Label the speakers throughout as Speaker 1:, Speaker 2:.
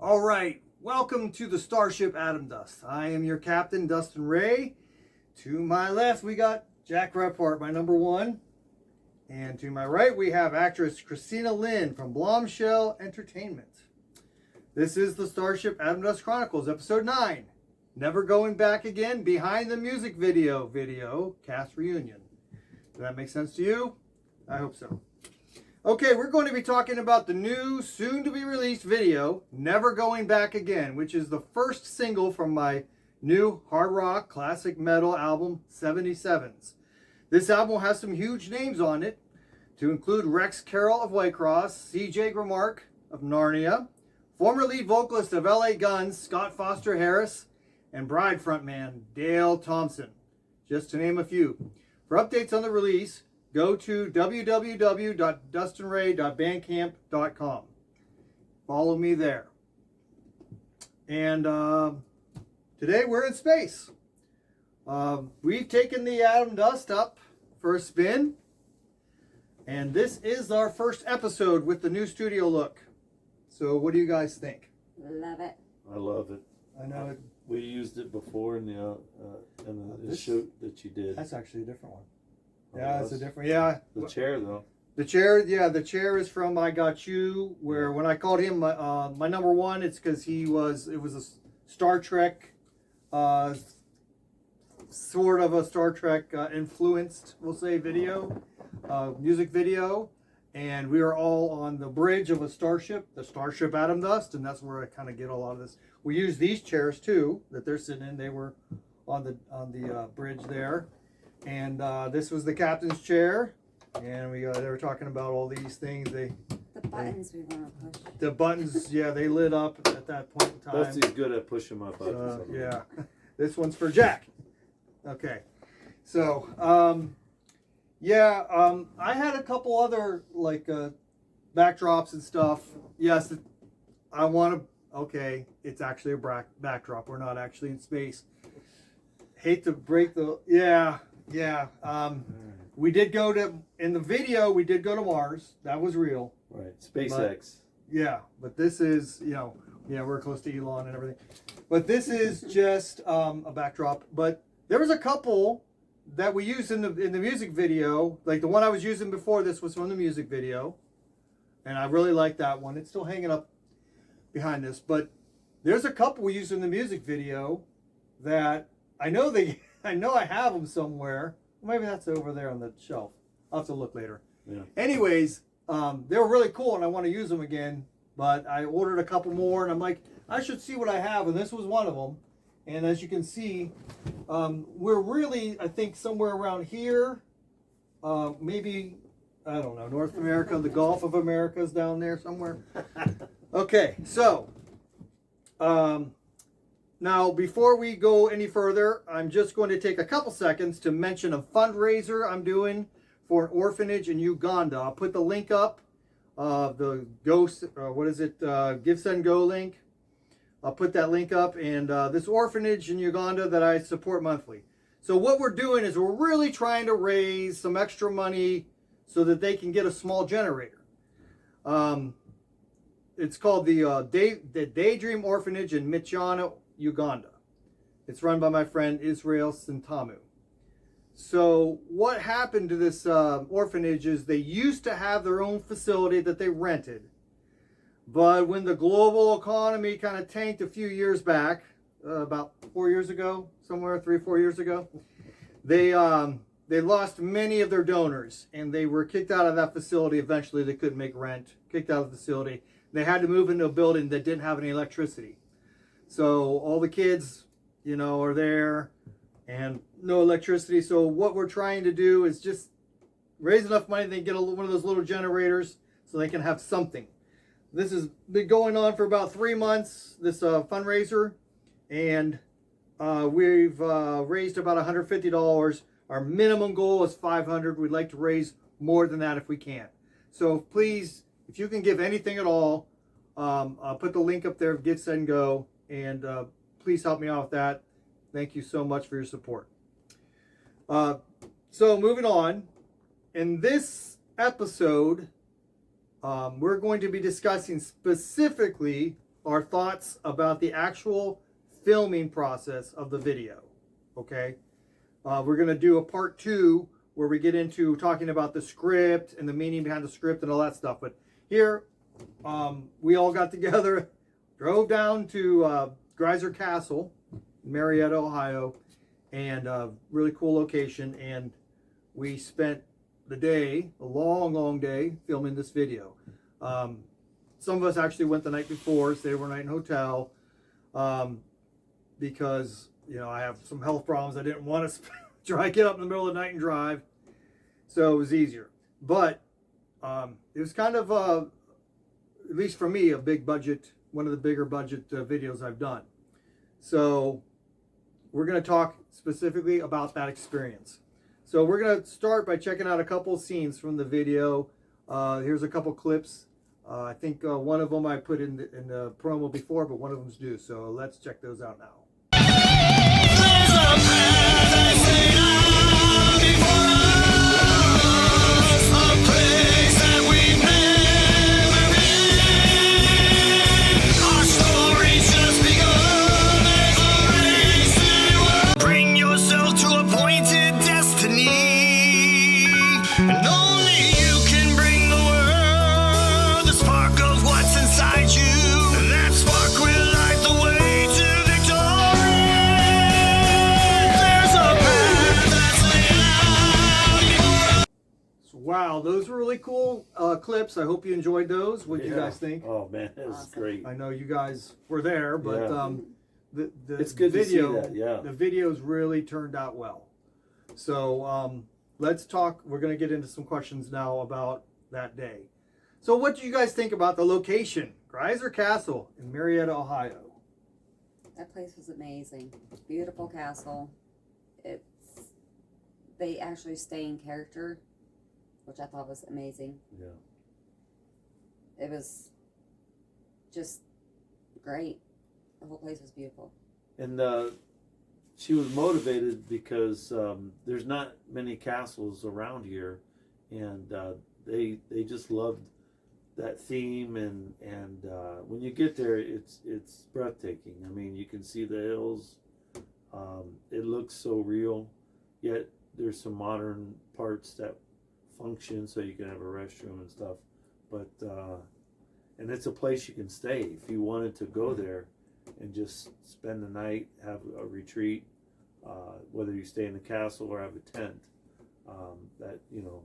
Speaker 1: All right, welcome to the Starship Atomdust. I am your captain, Dustin Ray. To my left, we got Jack Repart, my number one. And to my right, we have actress Christina Lynn from Bombshell Entertainment. This is the Starship Atomdust Chronicles, episode 9. Never Going Back Again, behind the music video cast reunion. Does that make sense to you? I hope so. Okay, we're going to be talking about the new, soon-to-be-released video, Never Going Back Again, which is the first single from my new hard rock classic metal album, 77s. This album has some huge names on it, to include Rex Carroll of Whitecross, CJ GRIMMARK of Narnia, former lead vocalist of LA Guns, Scott Foster Harris, and Bride frontman, Dale Thompson, just to name a few. For updates on the release, go to www.dustinray.bandcamp.com. Follow me there. And today we're in space. We've taken the Atomdust up for a spin. And this is our first episode with the new studio look. So what do you guys think?
Speaker 2: Love it.
Speaker 3: I love it.
Speaker 1: I know it.
Speaker 3: We used it before in the shoot that you did.
Speaker 1: That's actually a different one. Yeah, it's a different, yeah.
Speaker 3: The chair, though.
Speaker 1: The chair, yeah, the chair is from I Got You, where when I called him my number one, it's because it was a Star Trek, sort of a Star Trek influenced, we'll say, music video. And we are all on the bridge of a starship, the Starship Atomdust, and that's where I kind of get a lot of this. We use these chairs too, that they're sitting in. They were on the bridge there. And this was the captain's chair, and they were talking about all these things.
Speaker 2: The buttons we want to push.
Speaker 1: The buttons, yeah, they lit up at that point in time.
Speaker 3: Dusty's good at pushing my buttons.
Speaker 1: Yeah, this one's for Jack. Okay, so I had a couple other backdrops and stuff. Yes, I want to. Okay, it's actually a backdrop. We're not actually in space. Hate to break the Yeah, we did go in the video, we did go to Mars. That was real.
Speaker 3: Right, SpaceX.
Speaker 1: But this is, we're close to Elon and everything. But this is just a backdrop. But there was a couple that we used in the music video. Like the one I was using before this was from the music video. And I really like that one. It's still hanging up behind this. But there's a couple we used in the music video that I know I have them somewhere. Maybe that's over there on the shelf. I'll have to look later.
Speaker 3: Yeah.
Speaker 1: Anyways, they were really cool, and I want to use them again. But I ordered a couple more, and I'm like, I should see what I have, and this was one of them. And as you can see, we're really, I think, somewhere around here. Maybe, I don't know, North America, the Gulf of America is down there somewhere. Okay, so... now, before we go any further, I'm just going to take a couple seconds to mention a fundraiser I'm doing for an orphanage in Uganda. I'll put the link up, the Give, Send, Go link. I'll put that link up, and this orphanage in Uganda that I support monthly. So what we're doing is we're really trying to raise some extra money so that they can get a small generator. It's called the Daydream Orphanage in Michana, Uganda. It's run by my friend Israel Sintamu. So what happened to this orphanage is they used to have their own facility that they rented. But when the global economy kind of tanked a few years back, about 4 years ago, somewhere 3-4 years ago, they lost many of their donors, and they were kicked out of that facility. Eventually they couldn't make rent, kicked out of the facility. They had to move into a building that didn't have any electricity. So all the kids, are there and no electricity. So what we're trying to do is just raise enough money they can get one of those little generators so they can have something. This has been going on for about 3 months, this fundraiser, and we've raised about $150. Our minimum goal is $500. We'd like to raise more than that if we can. So please, if you can give anything at all, I'll put the link up there, Give, Send, Go. And please help me out with that. Thank you so much for your support. So moving on. In this episode, we're going to be discussing specifically our thoughts about the actual filming process of the video. Okay, we're gonna do a part 2 where we get into talking about the script and the meaning behind the script and all that stuff. But here, we all got together, drove down to Grizer Castle in Marietta, Ohio, and really cool location. And we spent the day, a long day, filming this video. Some of us actually went the night before, stayed overnight in a hotel, because, you know, I have some health problems. I didn't want to try get up in the middle of the night and drive, so it was easier. But it was kind of, at least for me, a big budget, one of the bigger budget videos I've done. So we're going to talk specifically about that experience. So we're going to start by checking out a couple scenes from the video. Here's a couple clips. I think one of them I put in the promo before, but one of them's due. So let's check those out now. Wow, those were really cool clips. I hope you enjoyed those. What do you guys think?
Speaker 3: Oh man, that was great.
Speaker 1: I know you guys were there, but the
Speaker 3: it's good
Speaker 1: video,
Speaker 3: to see that. Yeah,
Speaker 1: the videos really turned out well. So let's talk. We're going to get into some questions now about that day. So what do you guys think about the location, Grizer Castle in Marietta, Ohio?
Speaker 2: That place was amazing. Beautiful castle. They actually stay in character, which I thought was amazing.
Speaker 3: Yeah.
Speaker 2: It was just great. The whole place was beautiful.
Speaker 3: And she was motivated because there's not many castles around here, and they just loved that theme, and when you get there, it's breathtaking. I mean, you can see the hills. It looks so real, yet there's some modern parts that function, so you can have a restroom and stuff. But and it's a place you can stay if you wanted to go there and just spend the night, have a retreat, whether you stay in the castle or have a tent. That, you know.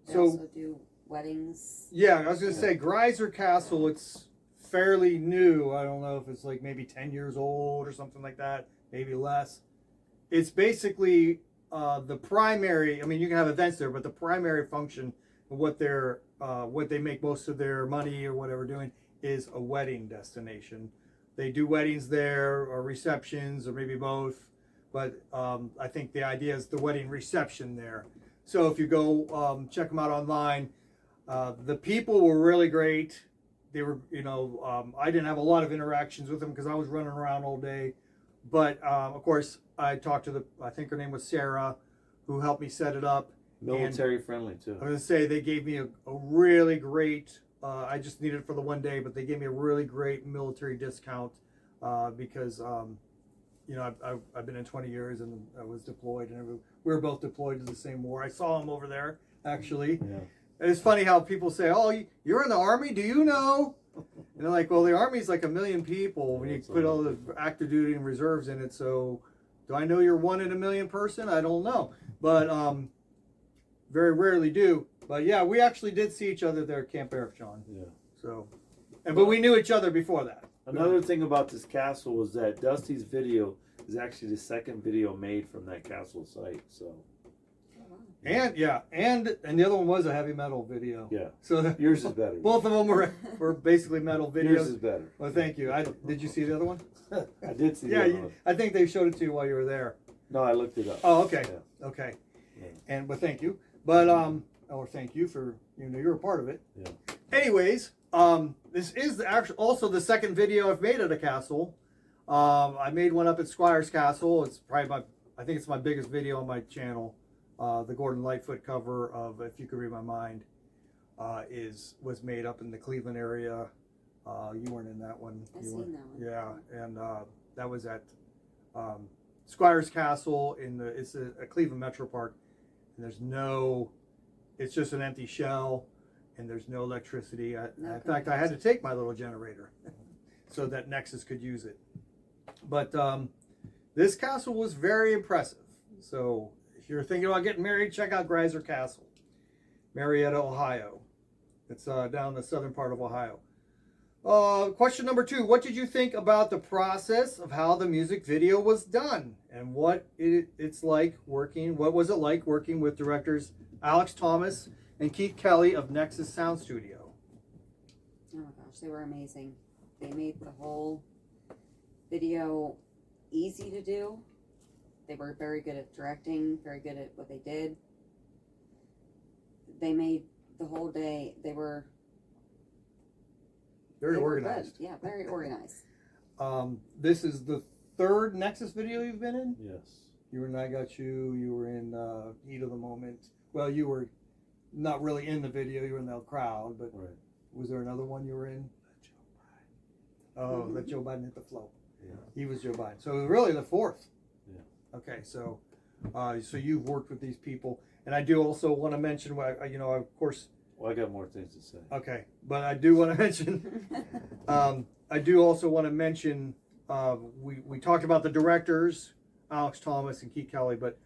Speaker 2: They also do weddings.
Speaker 1: Yeah, I was going to say Grizer Castle. It's fairly new. I don't know if it's like maybe 10 years old or something like that, maybe less. It's basically the primary. I mean, you can have events there, but the primary function of what they make most of their money or whatever doing is a wedding destination. They do weddings there, or receptions, or maybe both. But I think the idea is the wedding reception there. So if you go check them out online, the people were really great. They were, you know, I didn't have a lot of interactions with them because I was running around all day. But of course, I talked to I think her name was Sarah, who helped me set it up.
Speaker 3: Military friendly too.
Speaker 1: I was going to say they gave me a really great, I just needed it for the one day, but they gave me a really great military discount because, you know, I've been in 20 years and I was deployed, and we were both deployed to the same war. I saw them over there, actually.
Speaker 3: Yeah.
Speaker 1: And it's funny how people say, oh, you're in the Army? Do you know? And they're like, well, the Army's like 1 million people when you put all the active duty and reserves in it. So do I know you're 1 in 1 million person? I don't know. But very rarely do. But yeah, we actually did see each other there at Camp Eric, John.
Speaker 3: Yeah.
Speaker 1: So, but we knew each other before that.
Speaker 3: Another thing about this castle was that Dusty's video is actually the second video made from that castle site. So.
Speaker 1: And yeah, and the other one was a heavy metal video.
Speaker 3: Yeah.
Speaker 1: So
Speaker 3: yours is better.
Speaker 1: Both of them were basically metal videos.
Speaker 3: Yours is better.
Speaker 1: Well, thank you. Did you see the other one?
Speaker 3: I did see the other one.
Speaker 1: I think they showed it to you while you were there.
Speaker 3: No, I looked it up.
Speaker 1: Oh, okay.
Speaker 3: Yeah.
Speaker 1: Okay.
Speaker 3: Yeah.
Speaker 1: And but thank you. But or thank you for, you know, you're a part of it.
Speaker 3: Yeah.
Speaker 1: Anyways, this is also the second video I've made at a castle. I made one up at Squire's Castle. It's probably I think it's my biggest video on my channel. The Gordon Lightfoot cover of "If You Could Read My Mind" was made up in the Cleveland area. You weren't in that one.
Speaker 2: I've
Speaker 1: You
Speaker 2: seen
Speaker 1: weren't-
Speaker 2: that one.
Speaker 1: Yeah, and that was at Squires Castle it's a Cleveland Metro Park, and it's just an empty shell, and there's no electricity. In fact, I had to take my little generator so that Nexus could use it. But this castle was very impressive. So if you're thinking about getting married, check out Grizer Castle, Marietta, Ohio. It's down the southern part of Ohio. Question number 2. What did you think about the process of how the music video was done, and what it's like working? What was it like working with directors Alex Thomas and Keith Kelly of Nexus Sound Studio?
Speaker 2: Oh my gosh, they were amazing. They made the whole video easy to do. They were very good at directing, very good at what they did. They made the whole day, they were
Speaker 1: Very
Speaker 2: they were
Speaker 1: organized.
Speaker 2: good. Yeah, very organized.
Speaker 1: This is the 3rd Nexus video you've been in?
Speaker 3: Yes.
Speaker 1: You were in I Got You, you were in Heat of the Moment. Well, you were not really in the video, you were in the crowd, but
Speaker 3: Right.
Speaker 1: was there another one you were in? Oh, Let Joe Biden Hit the Flow.
Speaker 3: Yeah.
Speaker 1: He was Joe Biden. So it was really the 4th.
Speaker 3: Yeah.
Speaker 1: Okay, so so you've worked with these people. And I do also want to mention, of course,
Speaker 3: Well, I got more things to say.
Speaker 1: okay, but I do want to mention, I do also want to mention, we talked about the directors, Alex Thomas and Keith Kelly, but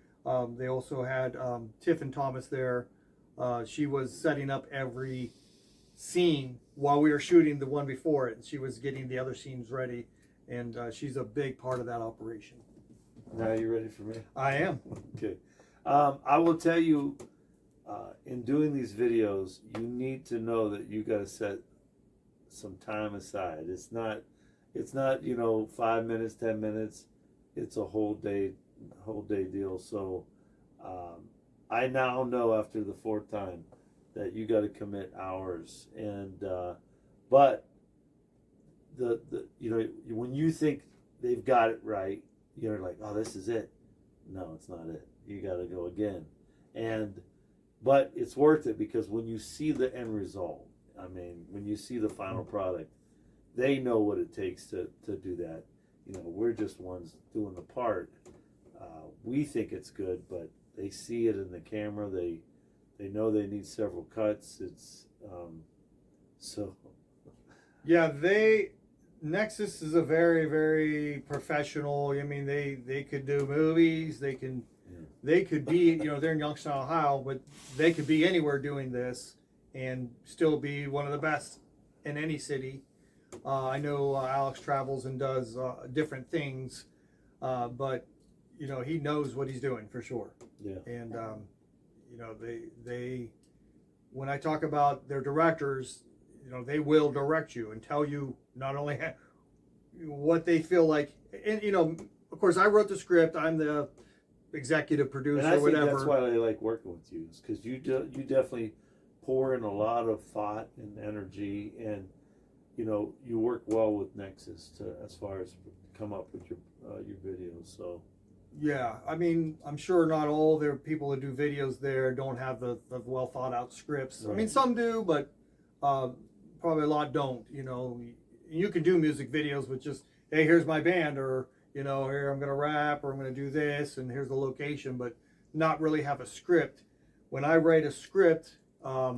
Speaker 1: they also had Tiffin Thomas there. She was setting up every scene while we were shooting the one before it, and she was getting the other scenes ready, and she's a big part of that operation.
Speaker 3: Now you ready for me?
Speaker 1: I am.
Speaker 3: Okay. I will tell you, in doing these videos, you need to know that you got to set some time aside. It's not 5 minutes, 10 minutes. It's a whole day deal. So I now know after the 4th time that you got to commit hours. And but the when you think they've got it right, you're like, oh, this is it. No, it's not it. You got to go again. But it's worth it, because when you see the end result, I mean, when you see the final product, they know what it takes to do that. We're just ones doing the part. We think it's good, but they see it in the camera. They know they need several cuts. It's so.
Speaker 1: Yeah, Nexus is a very, very professional. I mean, they could do movies. They could be, they're in Youngstown, Ohio, but they could be anywhere doing this and still be one of the best in any city. I know Alex travels and does different things, but he knows what he's doing for sure.
Speaker 3: Yeah.
Speaker 1: And they when I talk about their directors, they will direct you and tell you not only what they feel like, and of course I wrote the script. I'm the executive producer,
Speaker 3: And I think
Speaker 1: whatever.
Speaker 3: that's why I like working with you, is because you definitely pour in a lot of thought and energy, and you work well with Nexus as far as come up with your videos. So
Speaker 1: Yeah, I mean, I'm sure not all their people that do videos there don't have the well thought out scripts.
Speaker 3: Right.
Speaker 1: I mean, some do, but probably a lot don't. You can do music videos with just, hey, here's my band, or here I'm gonna rap, or I'm gonna do this, and here's the location, but not really have a script. When I write a script, I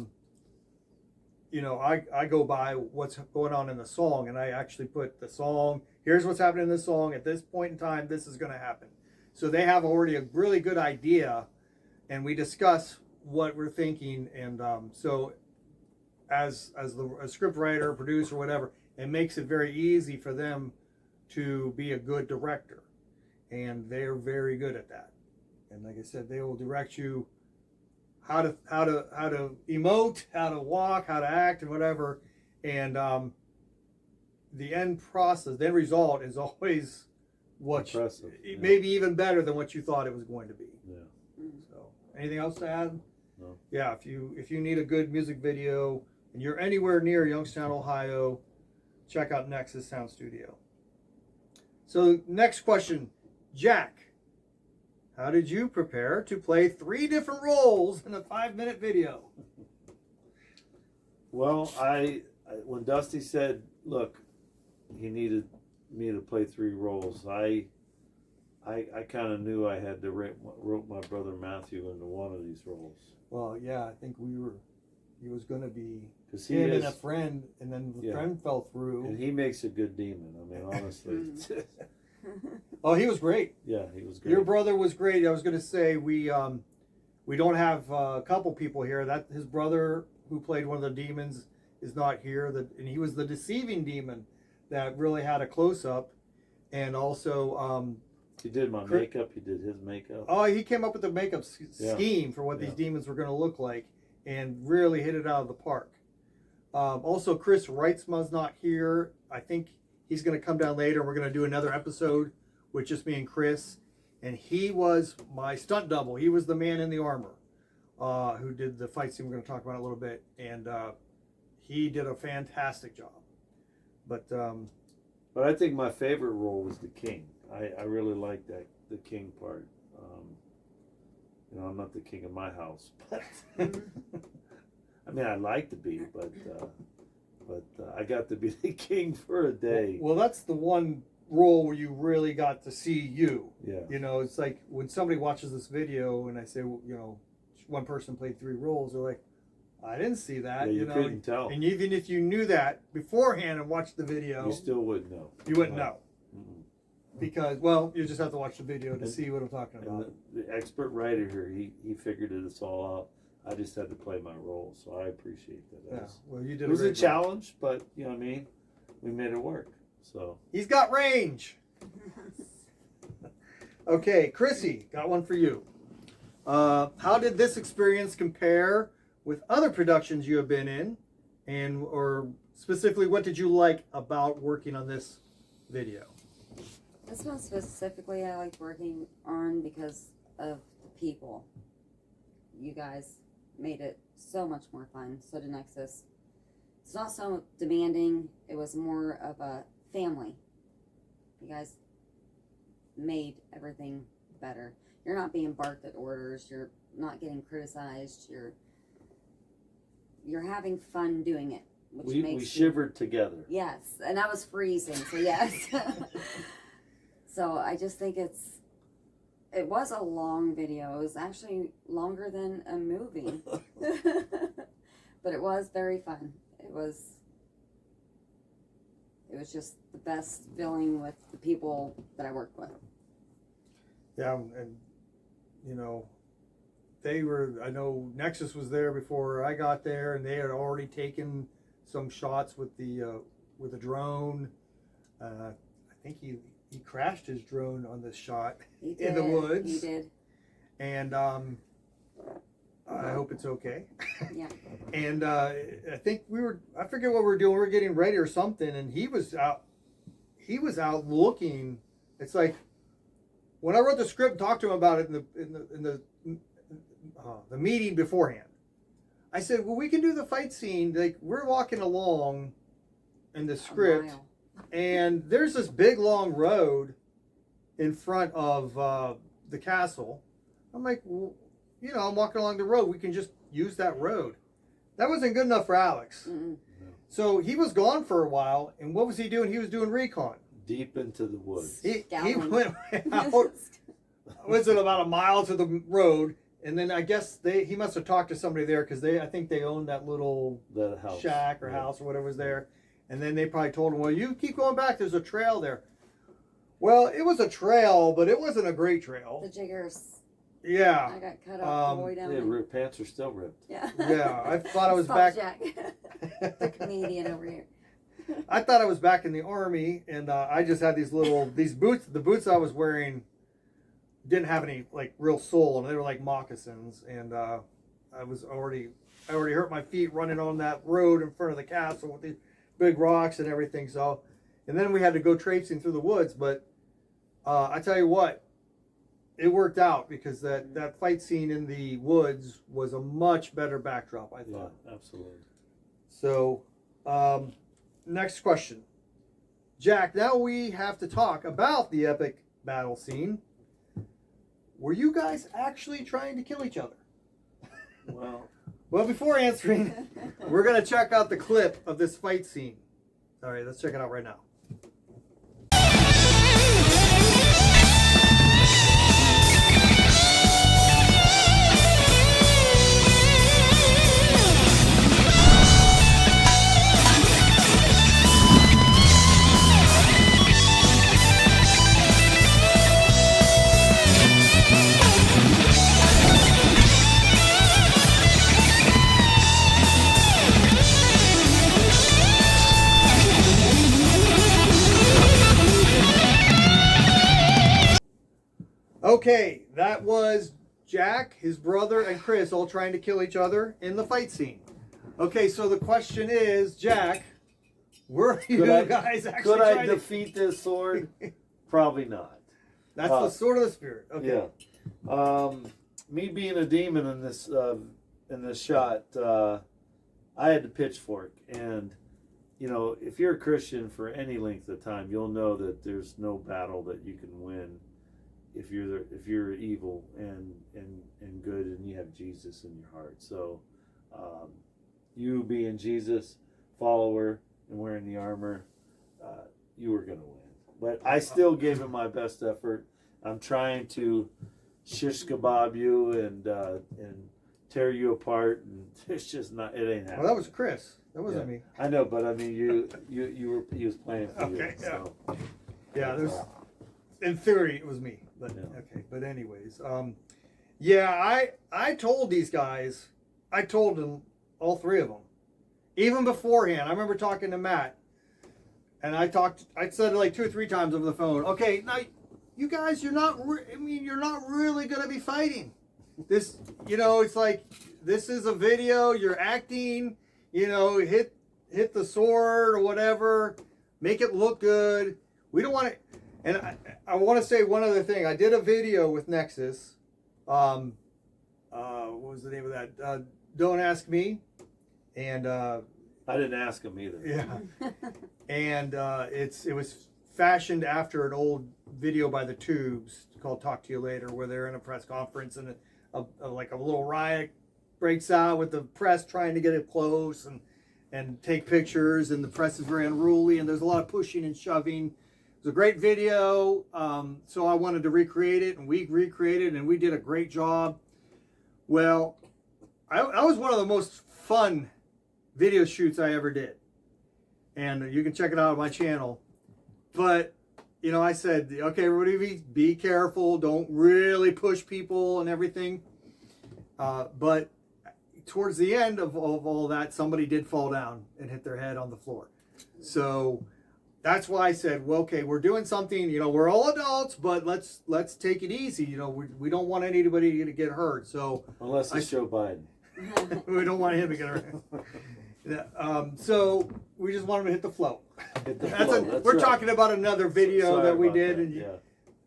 Speaker 1: go by what's going on in the song, and I actually put the song, here's what's happening in the song at this point in time, this is going to happen. So they have already a really good idea, and we discuss what we're thinking, and so as a script writer, producer, whatever, it makes it very easy for them to be a good director, and they're very good at that. And like I said, they will direct you how to emote, how to walk, how to act, and whatever. And the end process, the end result is always
Speaker 3: impressive.
Speaker 1: Maybe even better than what you thought it was going to be.
Speaker 3: Yeah.
Speaker 1: So, anything else to add?
Speaker 3: No.
Speaker 1: Yeah, if you need a good music video and you're anywhere near Youngstown, Ohio, check out Nexus Sound Studio. So, next question, Jack. How did you prepare to play 3 different roles in a 5-minute video?
Speaker 3: Well, when Dusty said look, he needed me to play 3 roles. I kind of knew I had to wrote my brother Matthew into one of these roles.
Speaker 1: Well, yeah, I think he was going to be
Speaker 3: Him
Speaker 1: and a friend, and then the friend fell through.
Speaker 3: And he makes a good demon. I mean, honestly.
Speaker 1: Oh, he was great.
Speaker 3: Yeah, he was great.
Speaker 1: Your brother was great. I was going to say we don't have a couple people here. That his brother who played one of the demons is not here. And he was the deceiving demon that really had a close up, and also
Speaker 3: he did my makeup. He did his makeup.
Speaker 1: Oh, he came up with the makeup scheme for what these demons were going to look like, and really hit it out of the park. Also, Chris Reitzma's not here. I think he's going to come down later. We're going to do another episode with just me and Chris. And he was my stunt double. He was the man in the armor who did the fight scene. We're going to talk about it a little bit. And he did a fantastic job. But
Speaker 3: I think my favorite role was the king. I really liked the king part. I'm not the king of my house, but I mean, I'd like to be, but I got to be the king for a day.
Speaker 1: Well, that's the one role where you really got to see you.
Speaker 3: Yeah.
Speaker 1: It's like when somebody watches this video and I say, one person played 3 roles, they're like, I didn't see that.
Speaker 3: Yeah, you couldn't tell.
Speaker 1: And even if you knew that beforehand and watched the video,
Speaker 3: you still wouldn't know.
Speaker 1: You wouldn't know.
Speaker 3: Mm-mm.
Speaker 1: Because, well, you just have to watch the video to see what I'm talking about.
Speaker 3: And the expert writer here, he figured it all out. I just had to play my role, so I appreciate that.
Speaker 1: Well, you did.
Speaker 3: It was a challenge, but you know what I mean. We made it work. So
Speaker 1: he's got range. Okay, Chrissy, got one for you. How did this experience compare with other productions you have been in, or specifically, what did you like about working on this video?
Speaker 2: This one specifically I liked working on because of the people. You guys made it so much more fun. So did Nexus. It's not so demanding. It was more of a family. You guys made everything better. You're not being barked at orders. You're not getting criticized. You're having fun doing it. Which
Speaker 3: we shivered together.
Speaker 2: Yes, and I was freezing. So yes. So I just think it was a long video. It was actually longer than a movie. But it was very fun. It was just the best feeling with the people that I worked with.
Speaker 1: Yeah, and I know Nexus was there before I got there, and they had already taken some shots with the drone. I think he crashed his drone on this shot in the woods.
Speaker 2: He did.
Speaker 1: And I hope it's okay.
Speaker 2: Yeah.
Speaker 1: And I think I forget what we were doing. We were getting ready or something, and he was out looking. It's like when I wrote the script and talked to him about it in the meeting beforehand. I said, well, we can do the fight scene. Like, we're walking along in the script, and there's this big long road in front of the castle. I'm like, well, I'm walking along the road. We can just use that road. That wasn't good enough for Alex.
Speaker 2: Mm-mm.
Speaker 1: So he was gone for a while, and what was he doing? He was doing recon.
Speaker 3: Deep into the woods.
Speaker 1: He went out. Was it about a mile to the road? And then I guess he must have talked to somebody there because I think they owned that little
Speaker 3: house.
Speaker 1: shack or house or whatever was there. And then they probably told him, well, you keep going back. There's a trail there. Well, it was a trail, but it wasn't a great trail.
Speaker 2: The jiggers.
Speaker 1: Yeah.
Speaker 2: I got cut off the way down.
Speaker 3: Yeah, pants are still ripped.
Speaker 2: Yeah.
Speaker 1: Yeah, I thought I was back.
Speaker 2: Jack. The comedian over here.
Speaker 1: I thought I was back in the army, and I just had these boots. The boots I was wearing didn't have any like real sole, and they were like moccasins. And I already hurt my feet running on that road in front of the castle with these big rocks and everything. So, and then we had to go traipsing through the woods. But I tell you what, it worked out because that fight scene in the woods was a much better backdrop, I thought.
Speaker 3: Yeah, absolutely.
Speaker 1: So, next question. Jack, now we have to talk about the epic battle scene. Were you guys actually trying to kill each other?
Speaker 3: Well,
Speaker 1: before answering, we're going to check out the clip of this fight scene. All right, let's check it out right now. Okay, that was Jack, his brother, and Chris all trying to kill each other in the fight scene. Okay, so the question is, Jack, were you guys actually
Speaker 3: Could I
Speaker 1: trying to...
Speaker 3: defeat this sword? Probably not.
Speaker 1: That's the sword of the spirit. Okay.
Speaker 3: Yeah. Me being a demon in this shot, I had the pitchfork, and you know, if you're a Christian for any length of time, you'll know that there's no battle that you can win if you're evil and good and you have Jesus in your heart. So you being Jesus follower and wearing the armor, you were gonna win. But I still gave it my best effort. I'm trying to shish kebab you and tear you apart, and it's just not. It ain't happening.
Speaker 1: Well, that was Chris. That wasn't me.
Speaker 3: I know, but I mean, he was playing for you.
Speaker 1: Okay. Yeah.
Speaker 3: So.
Speaker 1: Yeah. There's. In theory, it was me. But
Speaker 3: Yeah.
Speaker 1: okay. But anyways, yeah. I told these guys. I told them, all three of them, even beforehand. I remember talking to Matt. And I said it like 2 or 3 times over the phone. Okay, now you guys, you're not really gonna be fighting. This, you know, it's like this is a video. You're acting. You know, hit the sword or whatever. Make it look good. We don't want to. And I want to say one other thing. I did a video with Nexus. What was the name of that? Don't Ask Me. And
Speaker 3: I didn't ask him either.
Speaker 1: yeah. And it was fashioned after an old video by the Tubes called "Talk to You Later," where they're in a press conference and like a little riot breaks out with the press trying to get it close and take pictures, and the press is very unruly, and there's a lot of pushing and shoving. It was a great video, so I wanted to recreate it, and we recreated it, and we did a great job. Well, I was one of the most fun video shoots I ever did. And you can check it out on my channel. But, you know, I said, okay, everybody be careful. Don't really push people and everything. But towards the end of all that, somebody did fall down and hit their head on the floor. So that's why I said, well, okay, we're doing something, you know, we're all adults, but let's take it easy. You know, we don't want anybody to get hurt. So
Speaker 3: unless it's Joe Biden.
Speaker 1: We don't want him to get hurt. So we just want him to hit the flow. We're talking about another video that we did. And
Speaker 3: yeah.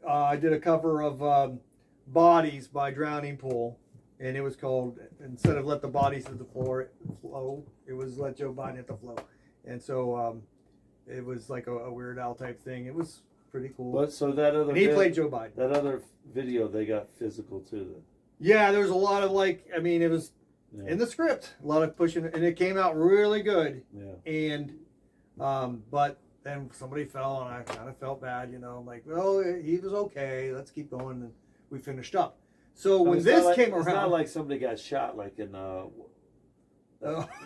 Speaker 1: I did a cover of Bodies by Drowning Pool. And it was called, instead of Let the Bodies Hit the Flow, it was Let Joe Biden Hit the Flow. And so it was like a Weird Al type thing. It was pretty cool.
Speaker 3: But so that other
Speaker 1: and he played Joe Biden.
Speaker 3: That other video, they got physical too then.
Speaker 1: Yeah, there was a lot of it was in the script, a lot of pushing, and it came out really good.
Speaker 3: Yeah.
Speaker 1: And but then somebody fell, and I kind of felt bad, you know. I'm like, well, he was okay. Let's keep going, and we finished up. So when this came around,
Speaker 3: it's not like somebody got shot, like in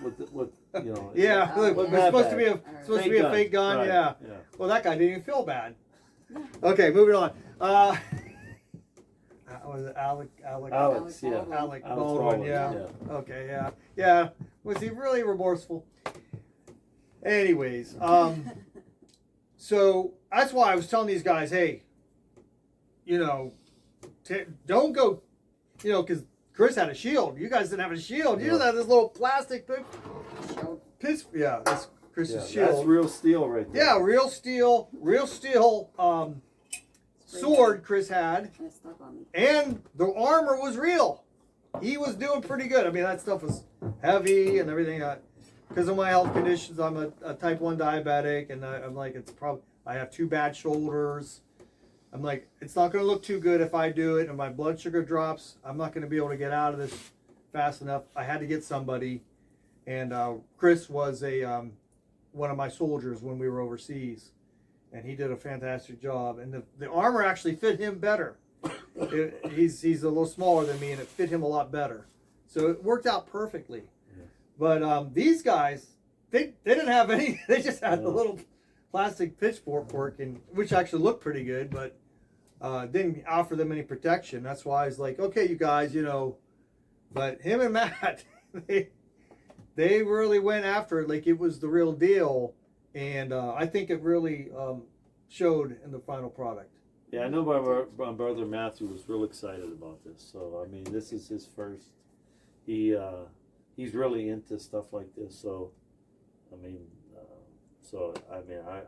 Speaker 3: with you know.
Speaker 1: Yeah, it was supposed to be a fake gun.
Speaker 3: Right.
Speaker 1: Yeah. Well, that guy didn't even feel bad. Okay, moving on. Was it Alex?
Speaker 3: Yeah.
Speaker 1: Alec Baldwin, yeah. Okay, yeah. Was he really remorseful? Anyways, so that's why I was telling these guys, hey, you know, don't go, you know, because Chris had a shield. You guys didn't have a shield. You just had this little plastic thing. Yeah, that's Chris's shield.
Speaker 3: That's real steel right there.
Speaker 1: Yeah, real steel sword Chris had, and the armor was real. He was doing pretty good. I mean, that stuff was heavy and everything. Because of my health conditions, I'm a type 1 diabetic, and I'm like, I have 2 bad shoulders. I'm like, it's not going to look too good if I do it, and my blood sugar drops. I'm not going to be able to get out of this fast enough. I had to get somebody, and Chris was a one of my soldiers when we were overseas, and he did a fantastic job. And the armor actually fit him better. He's a little smaller than me, and it fit him a lot better. So it worked out perfectly.
Speaker 3: Yeah.
Speaker 1: But these guys, they didn't have any. They just had the little plastic pitchfork, and which actually looked pretty good, but didn't offer them any protection. That's why I was like, okay, you guys, you know. But him and Matt, they really went after it like it was the real deal, and I think it really showed in the final product.
Speaker 3: Yeah, I know my brother Matthew was real excited about this. So I mean, this is his first. He's really into stuff like this. So, I mean,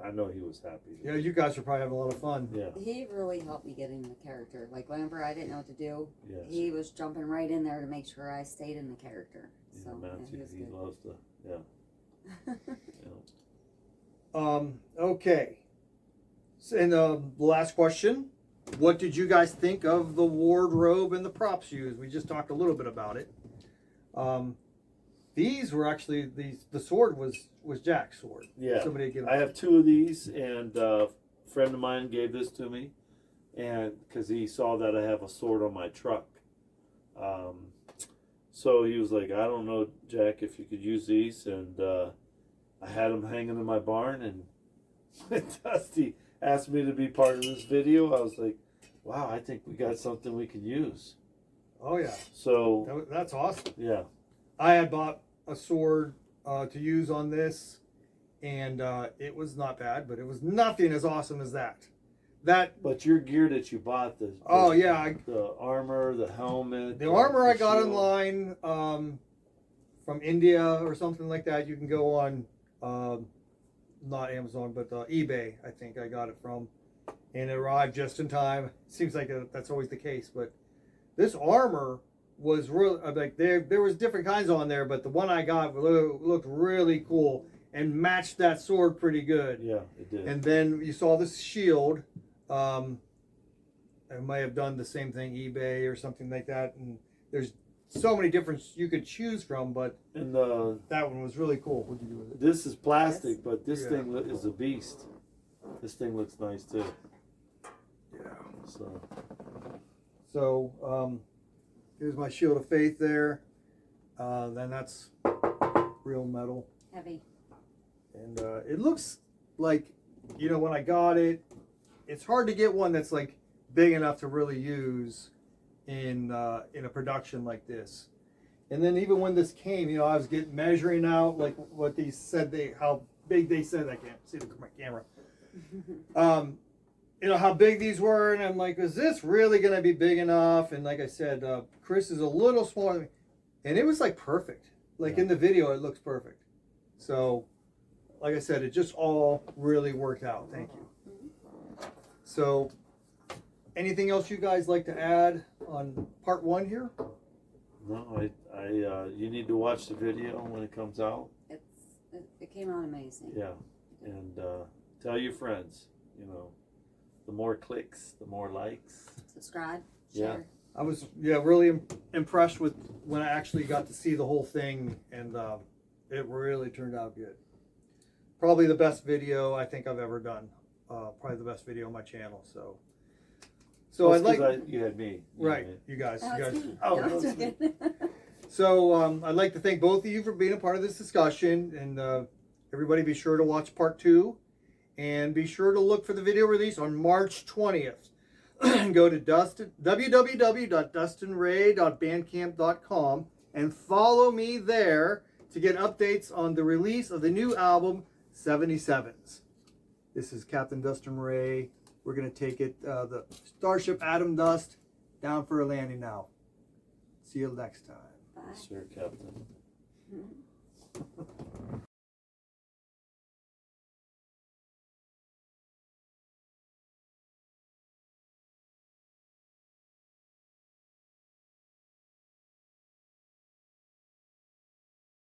Speaker 3: I know he was happy.
Speaker 1: Yeah, you guys are probably having a lot of fun.
Speaker 3: Yeah.
Speaker 2: He really helped me get in the character. Like whenever I didn't know what to do,
Speaker 3: Yes.
Speaker 2: he was jumping right in there to make sure I stayed in the character.
Speaker 3: Yeah,
Speaker 2: So
Speaker 3: Matthew,
Speaker 2: he
Speaker 3: he
Speaker 2: was
Speaker 3: loves to. Yeah.
Speaker 2: good.
Speaker 1: Okay. So, and the last question: what did you guys think of the wardrobe and the props used? We just talked a little bit about it. These were actually the sword was Jack's sword.
Speaker 3: Yeah.
Speaker 1: Somebody gave
Speaker 3: I have two of these, and a friend of mine gave this to me, and because he saw that I have a sword on my truck. So he was like, I don't know, Jack, if you could use these, and I had them hanging in my barn, and when Dusty asked me to be part of this video, I was like, wow, I think we got something we can use.
Speaker 1: Oh yeah.
Speaker 3: So
Speaker 1: That's awesome.
Speaker 3: yeah.
Speaker 1: I had bought a sword to use on this, and it was not bad, but it was nothing as awesome as that.
Speaker 3: But your gear that you bought, the armor, the helmet,
Speaker 1: The armor I got
Speaker 3: shield.
Speaker 1: online from India or something like that. You can go on, not Amazon, but eBay, I think I got it from. And it arrived just in time. Seems like that's always the case. But this armor was really, like, there was different kinds on there, but the one I got looked really cool and matched that sword pretty good.
Speaker 3: Yeah, it did.
Speaker 1: And then you saw this shield. I might have done the same thing, eBay or something like that. And there's so many different you could choose from, but
Speaker 3: and
Speaker 1: that one was really cool. What did you do with it?
Speaker 3: this is plastic, but this
Speaker 1: Yeah.
Speaker 3: thing is a beast. This thing looks nice too.
Speaker 1: Yeah.
Speaker 3: So
Speaker 1: Here's my shield of faith there. Then that's real metal.
Speaker 2: Heavy.
Speaker 1: And it looks like, when I got it, it's hard to get one that's like big enough to really use in a production like this. And then even when this came, I was measuring out like what they said how big they said. I can't see my camera. How big these were, and I'm like, is this really going to be big enough? And like I said, Chris is a little smaller than me, and it was like perfect. Like in the video, it looks perfect. So, like I said, it just all really worked out. Thank you. So, anything else you guys like to add on part 1 here?
Speaker 3: no, you need to watch the video when it comes out.
Speaker 2: It came out amazing.
Speaker 3: Yeah, and tell your friends. The more clicks, the more likes.
Speaker 2: Subscribe.
Speaker 3: Yeah.
Speaker 2: Share.
Speaker 1: I was really impressed with when I actually got to see the whole thing, and it really turned out good. Probably the best video I think I've ever done. Probably the best video on my channel. So
Speaker 3: Well,
Speaker 1: I'd like
Speaker 3: you had me.
Speaker 1: right, you guys.
Speaker 2: Oh,
Speaker 1: you
Speaker 2: it's
Speaker 1: guys.
Speaker 2: me.
Speaker 3: Oh,
Speaker 2: No,
Speaker 3: no,
Speaker 2: it's
Speaker 3: it's
Speaker 2: okay.
Speaker 1: So I'd like to thank both of you for being a part of this discussion, and everybody be sure to watch part 2, and be sure to look for the video release on March 20th. Go to www.dustinray.bandcamp.com and follow me there to get updates on the release of the new album 77s. This is Captain Dustin Ray. We're going to take it, the Starship Atomdust, down for a landing now. See you next time.
Speaker 2: Bye.
Speaker 3: Sure, Captain.